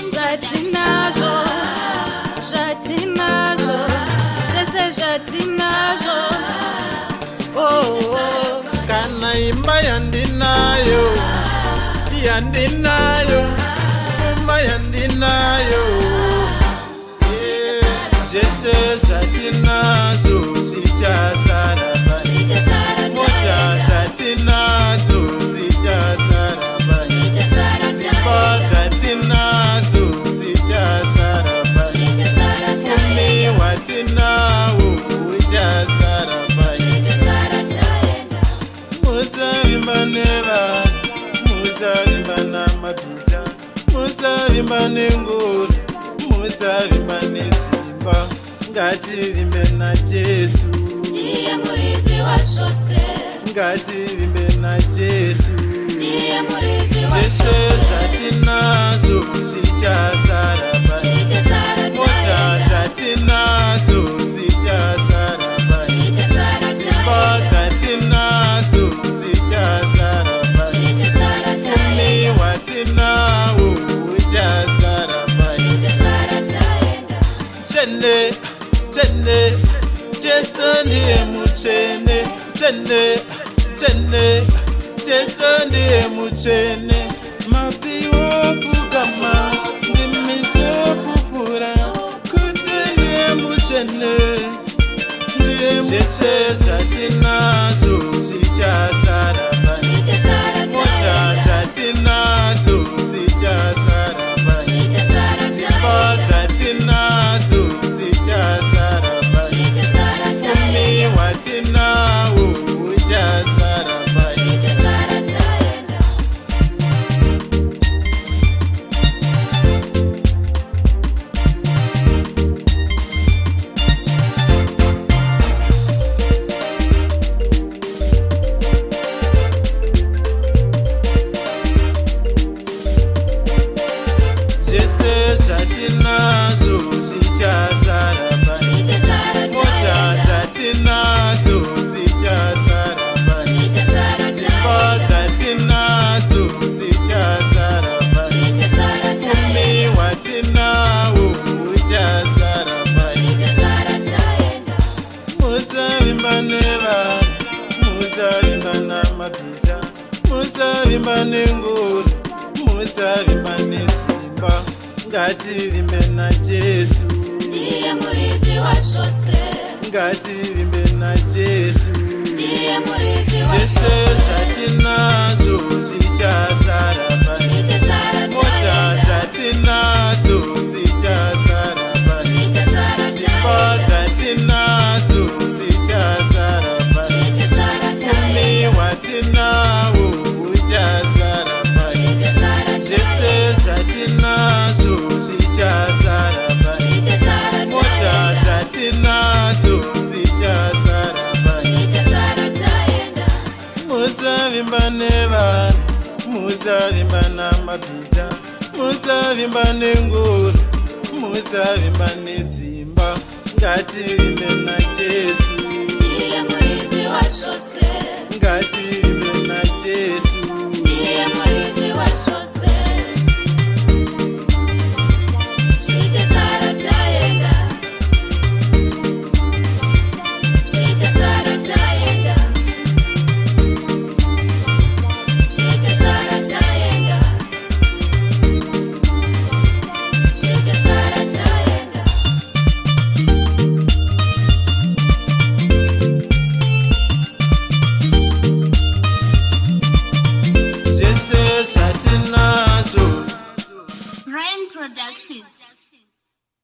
Jatinajo, jese jatinajo. Oh, kana imba yandinayo, imba yandinayo. Jese jatinazo, zichasaraba. Moja jatinazo, zichasaraba. Zipa jatinazo, zichasaraba. Kumi watinawo, ujasaraba. Muzavimba neva, muzavimba namabhiza, muzavimba nengoro, muzavimba nesimba. Ngativimbe naJesu, ndiye muridzi wazvose. Ngativimbe naJesu, ndiye muridzi wazvose. zveshe zvatinazvo zvichasaraba. Mota dzatinadzo dzichasaraba. Dzimba dzatinadzo dzichasaraba. Umi watinawo uchasaraba. Chene, chene, Jesu ndiye muchene. Chene, chene, Jesu ndiye muchene. Mapiwo kugama ndimizopupura kuti ndiye muchene. Zvese zvatinazvo zvichasaraba. Mota dzatinadzo dzichasaraba. Dzimba dzatinadzo dzichasaraba. Umi watinawo uchasaraba. Zvese zvatinazvo zvichasaraba. Mota dzatinadzo dzichasaraba. Dzimba dzatinadzo dzichasaraba. Umi watinawo uchasaraba. Muzavimba nevanhu, muzavimba namabhiza, muzavimba nengoro, muzavimba nesimba. Ngativimbe naJesu, ndiye muridzi wazvose. ngativimbe naJesu. ndiye muridzi Zvese wazvose. zvatinazvo zvichasaraba. Mota dzatinadzo dzichasaraba. Dzimba dzatinadzo dzichasaraba. Umi watinawo uchasaraba. Zvese zvatinazvo zvichasaraba. Mota dzatinadzo dzichasaraba. Muzavimba nevanhu, muzavimba namabhiza, muzavimba nengoro, muzavimba nedzimba. Ngativimbe naJesu, ndiye muridzi wazvose. ngativimbe naJesu. ndiye muridzi wazvose. Zvichasara taenda, zvichasara taenda, zvichasara taenda, zvichasara taenda. Zvese zvatinazvo Rain Production.